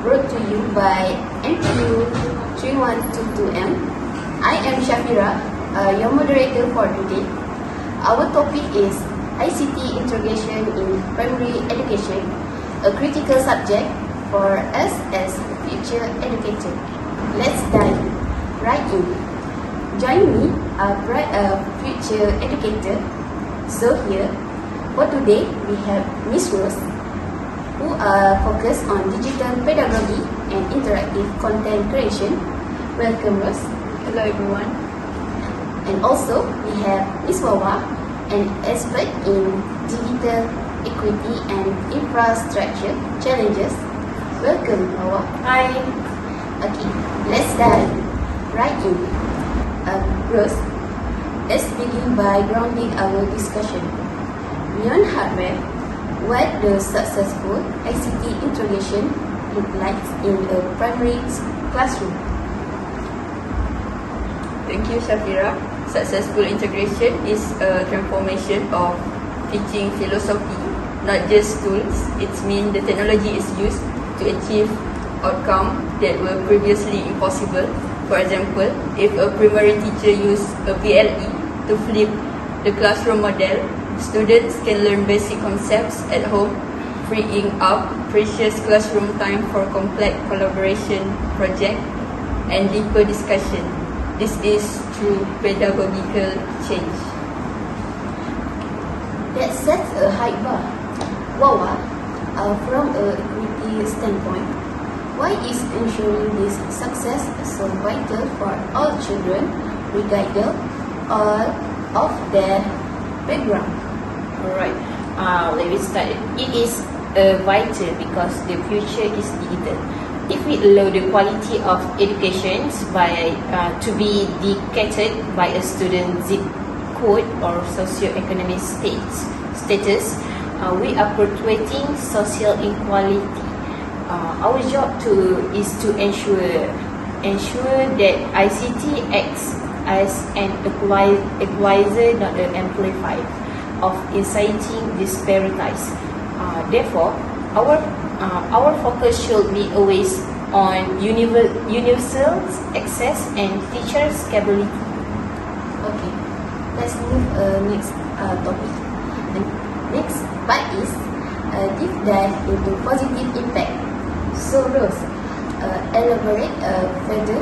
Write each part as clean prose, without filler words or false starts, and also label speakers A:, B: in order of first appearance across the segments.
A: brought to you by MPU3122M. I am Shafira, your moderator for today. Our topic is ICT integration in primary education, a critical subject for us as future educators. Let's dive right in. Join me, a future educator. So here, for today, we have Miss Rose, who focus on digital pedagogy and interactive content creation. Welcome, Rose.
B: Hello everyone.
A: And also, we have Miss Wawa, an expert in digital equity and infrastructure challenges. Welcome, Wawa.
B: Hi.
A: Okay, let's dive right in. Rose, let's begin by grounding our discussion. Beyond hardware, what does successful ICT integration look like in a primary classroom?
B: Thank you, Shafira. Successful integration is a transformation of teaching philosophy, not just tools. It means the technology is used to achieve outcomes that were previously impossible. For example, if a primary teacher used a VLE to flip the classroom model, students can learn basic concepts at home, freeing up precious classroom time for complex collaboration project and deeper discussion. This is true pedagogical change.
A: That sets a high bar. Wawa, from an equity standpoint, why is ensuring this success so vital for all children, regardless of their background?
C: Alright, let me start. It is vital because the future is digital. If we allow the quality of education to be dictated by a student's zip code or socioeconomic status, we are perpetuating social inequality. Our job is to ensure that ICT acts as an equalizer, not an amplifier of inciting disparities. Therefore, our focus should be always on universal access and teacher scalability.
A: Okay, let's move next topic. The next part is deep dive into positive impact. So Rose, elaborate further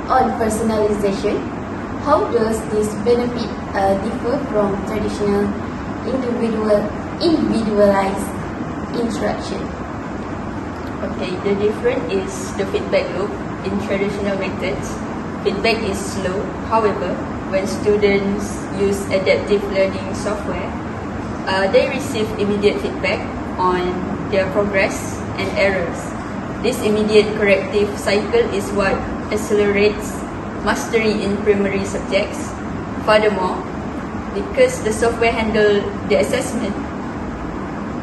A: on personalization. How does this benefit differ from traditional individualized interaction?
B: Okay, the difference is the feedback loop. In traditional methods, feedback is slow. However, when students use adaptive learning software, they receive immediate feedback on their progress and errors. This immediate corrective cycle is what accelerates mastery in primary subjects. Furthermore, because the software handles the assessment,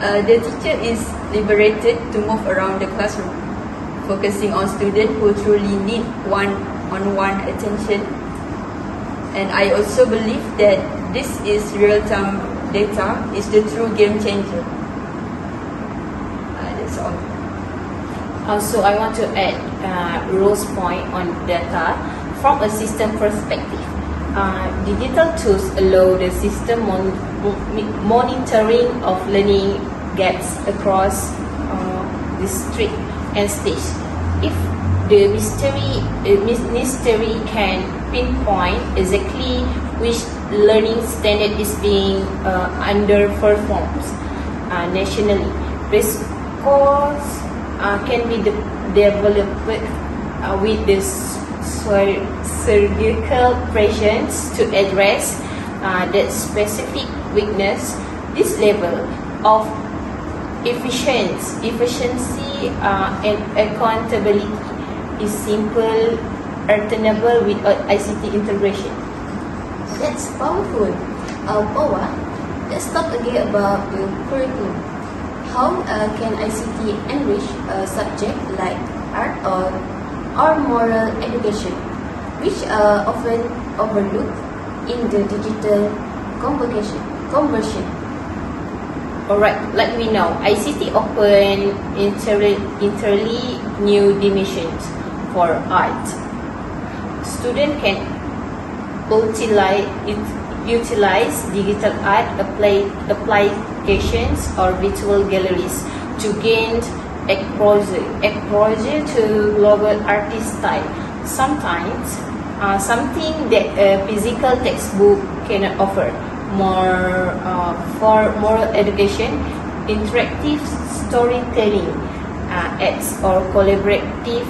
B: the teacher is liberated to move around the classroom, focusing on students who truly need one-on-one attention. And I also believe that this is real-time data is the true game changer. That's all.
C: Also, I want to add Rose's point on data from a system perspective. Digital tools allow the system monitoring of learning gaps across district and stage. If the ministry can pinpoint exactly which learning standard is being underperformed nationally, scores can be developed with the surgical presence to address that specific weakness. This level of efficiency and accountability is simple, attainable without ICT integration.
A: That's powerful. Wawa, let's talk again about the curriculum. How can ICT enrich a subject like art or moral education, which are often overlooked in the digital conversion?
C: Alright, like we know, ICT open entirely new dimensions for art. Students can utilize digital art applications or virtual galleries to gain exposure to global artist style. Sometimes, something that a physical textbook cannot offer. For moral education, interactive storytelling, ads or collaborative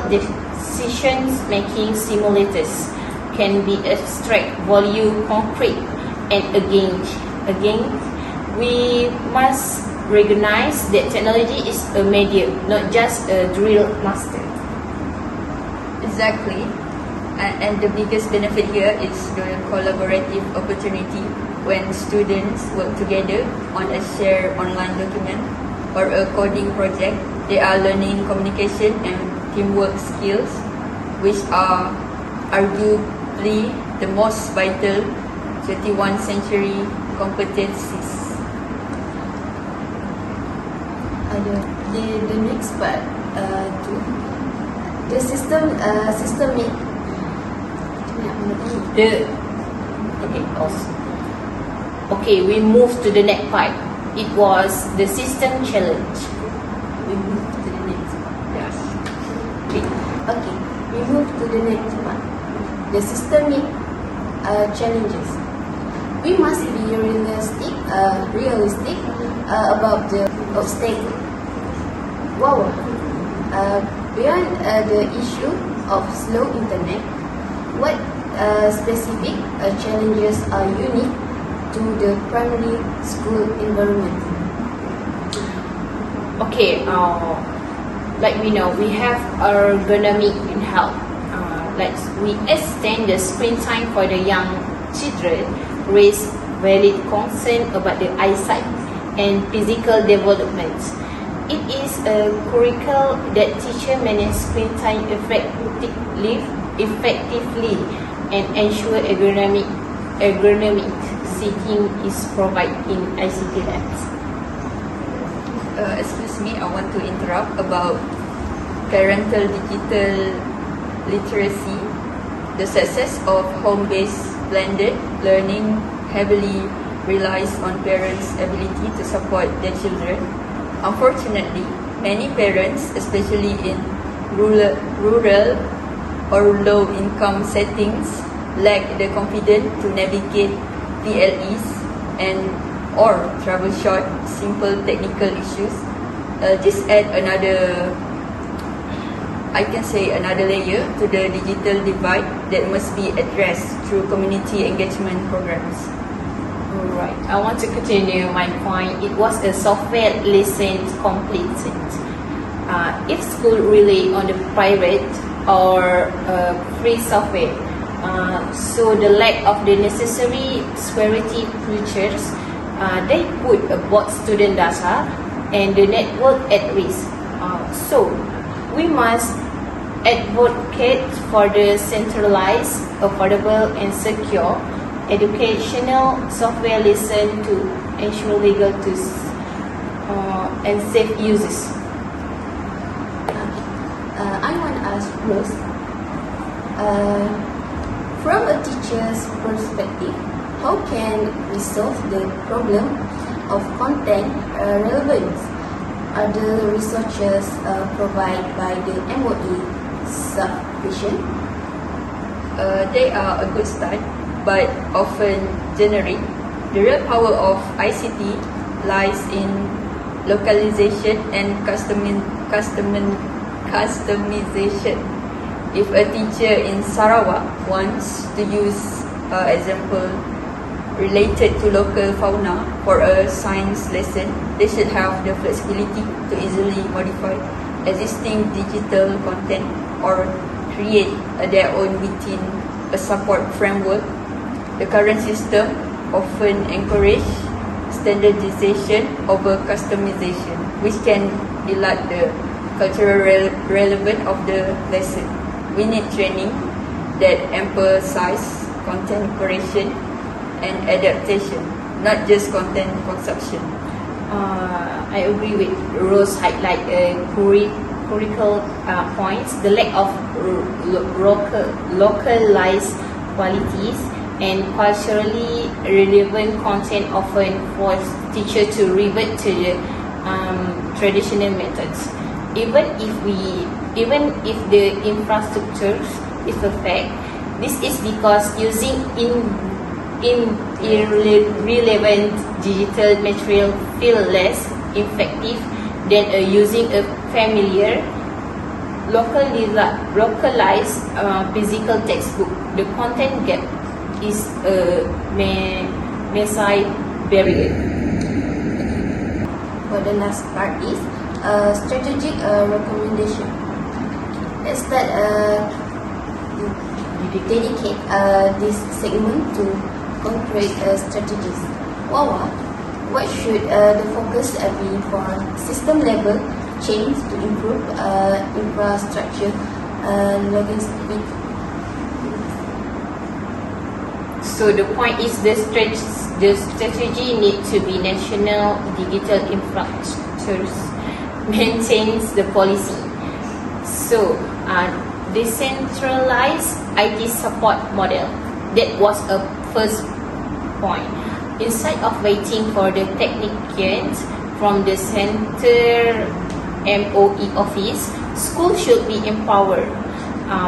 C: decision-making simulators can be abstract, volume, concrete, and again, we must recognize that technology is a medium, not just a drill master.
B: Exactly. And the biggest benefit here is the collaborative opportunity when students work together on a shared online document or a coding project. They are learning communication and teamwork skills, which are arguably the most vital 21st century competencies.
A: The next part, the systemic.
C: Okay, we move to the next part. It was the system challenge.
A: We move to the next.
B: Yes.
A: Okay, we move to the next part. The systemic challenges. We must be realistic about the obstacle. Wow. Beyond the issue of slow internet, what specific challenges are unique to the primary school environment?
C: Okay, like we know, we have ergonomic and health. Like we extend the screen time for the young children, raise valid concern about the eyesight and physical development. It is a curricle that teachers manage screen time effectively and ensure ergonomic seating is provided in ICT labs.
B: Excuse me, I want to interrupt about parental digital literacy. The success of home-based blended learning heavily relies on parents' ability to support their children. Unfortunately, many parents, especially in rural or low-income settings, lack the confidence to navigate PLEs or troubleshoot simple technical issues. This adds another layer to the digital divide that must be addressed through community engagement programs.
C: Alright, I want to continue my point. It was a software license completed. If school rely on the private or free software, so the lack of the necessary security features, they put both student data and the network at risk. So we must advocate for the centralized, affordable and secure educational software license to ensure legal use and safe uses.
A: I want to ask Rose, from a teacher's perspective, how can we solve the problem of content relevance? Are the resources provided by the MOE sufficient?
B: They are a good start, but often generic. The real power of ICT lies in localization and customization. If a teacher in Sarawak wants to use example related to local fauna for a science lesson, they should have the flexibility to easily modify existing digital content or create their own within a support framework. The current system often encourages standardization over customization, which can dilute the cultural relevance of the lesson. We need training that emphasizes content creation and adaptation not just content consumption.
C: I agree with Rose highlight curricular points. The lack of localized qualities and culturally relevant content often force teachers to revert to the traditional methods. Even if the infrastructure is perfect, this is because using irrelevant digital material feel less effective than using a familiar localized physical textbook. The content gap is a massive barrier.
A: For the last part is strategic recommendation. Let's start dedicate this segment to concrete strategies. Wawa, what should the focus be for system level change to improve infrastructure logistic?
C: So the point is the strategy need to be national digital infrastructures maintains the policy. So decentralized IT support model, that was a first point. Instead of waiting for the technicians from the center MOE office, schools should be empowered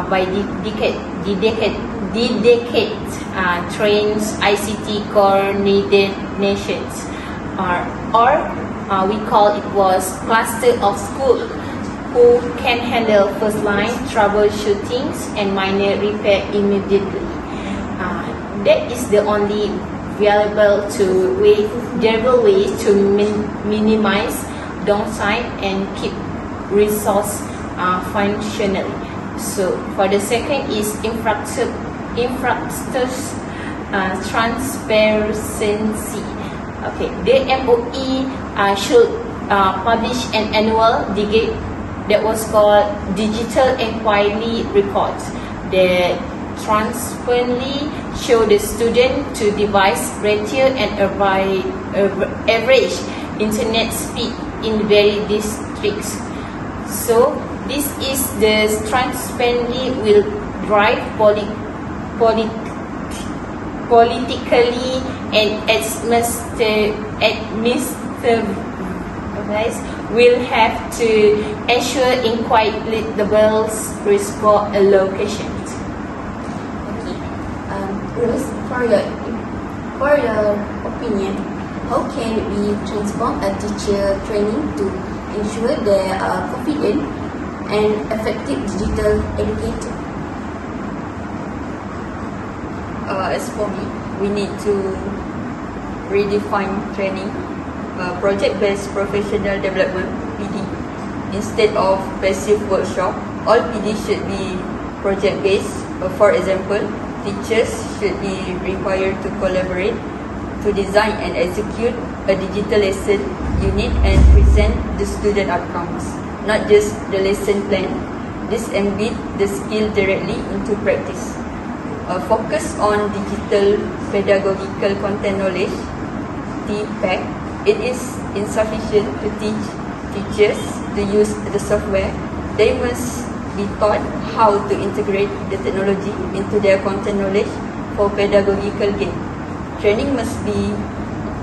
C: by dedicated trains ICT coordinations, or we call it was cluster of school who can handle first line troubleshootings and minor repair immediately. That is the only viable way to minimize downtime and keep resource functionally. So for the second is infrastructure transparency. Okay, the MOE should publish an annual that was called digital inquiry reports that transparently show the student to device ratio and average internet speed in various districts. So this is the transparently will drive politically and will have to ensure equitable resource allocation.
A: Okay. Rose, for your opinion, how can we transform a teacher training to ensure they are confident and effective digital educator?
B: As for me, we need to redefine training, project-based professional development (PD). Instead of passive workshop, all PD should be project-based. For example, teachers should be required to collaborate to design and execute a digital lesson unit and present the student outcomes, not just the lesson plan. This embed the skill directly into practice. Focus on digital pedagogical content knowledge, TPEC. It is insufficient to teach teachers to use the software. They must be taught how to integrate the technology into their content knowledge for pedagogical gain. Training must be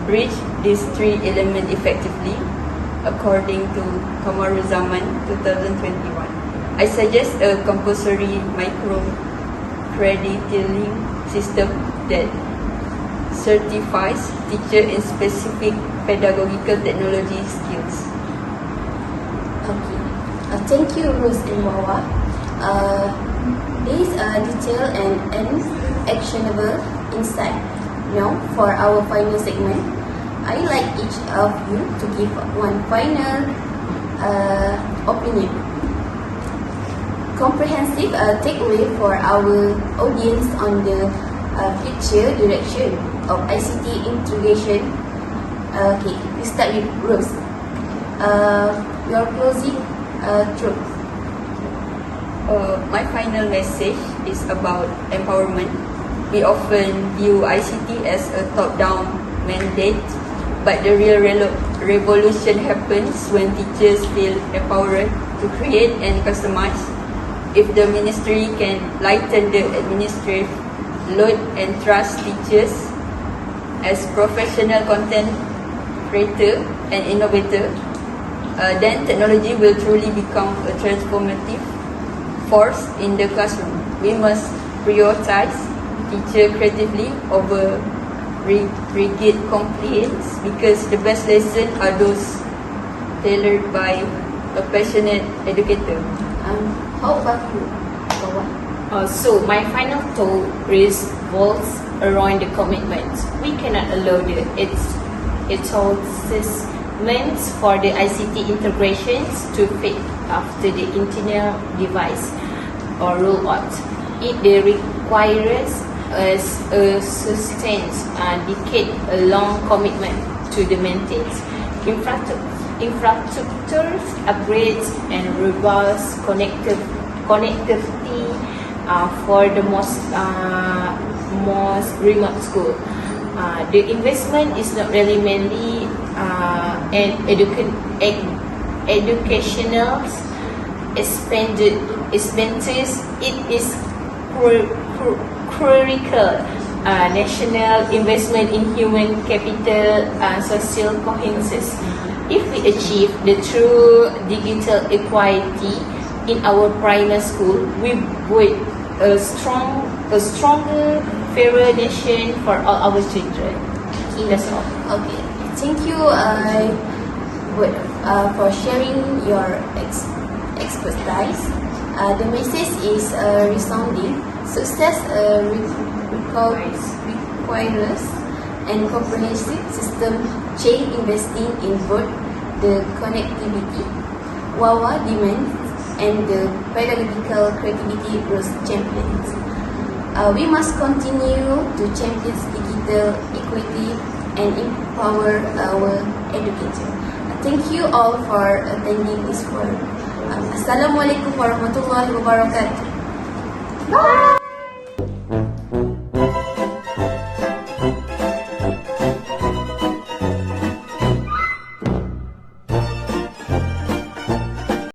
B: bridge these three elements effectively, according to Kamaru Zaman 2021. I suggest a compulsory micro-credentialing system that certifies teacher in specific pedagogical technology skills.
A: Okay. Thank you, Rose and Wawa. There is a detailed and actionable insight. Now, for our final segment, I like each of you to give one final opinion. Comprehensive takeaway for our audience on the future direction of ICT integration. Okay, we start with Rose. Your closing truth.
B: My final message is about empowerment. We often view ICT as a top-down mandate, but the real revolution happens when teachers feel empowered to create and customize. If the ministry can lighten the administrative load and trust teachers as professional content creator and innovator, then technology will truly become a transformative force in the classroom. We must prioritize teacher creatively over rigid compliance, because the best lessons are those tailored by a passionate educator.
A: How about you, Kawan?
C: So my final thought revolves around the commitment. We cannot allow the establishments for the ICT integrations to fade after the internal device or roll out. It requires a sustained decade-long commitment to the maintenance, infrastructure upgrades, and robust connectivity for the most remote school. The investment is not really mainly an educational expenses. It is critical national investment in human capital and social cohesion. If we achieve the true digital equality in our primary school, we would a stronger, fairer nation for all our children. That's all.
A: Okay, thank you for sharing your expertise. The message is resounding. Success requires and comprehensive system change, investing in both the connectivity, WAWA demands, and the pedagogical creativity growth champions. We must continue to champion digital equity and empower our educators. Thank you all for attending this forum. Assalamualaikum warahmatullahi wabarakatuh.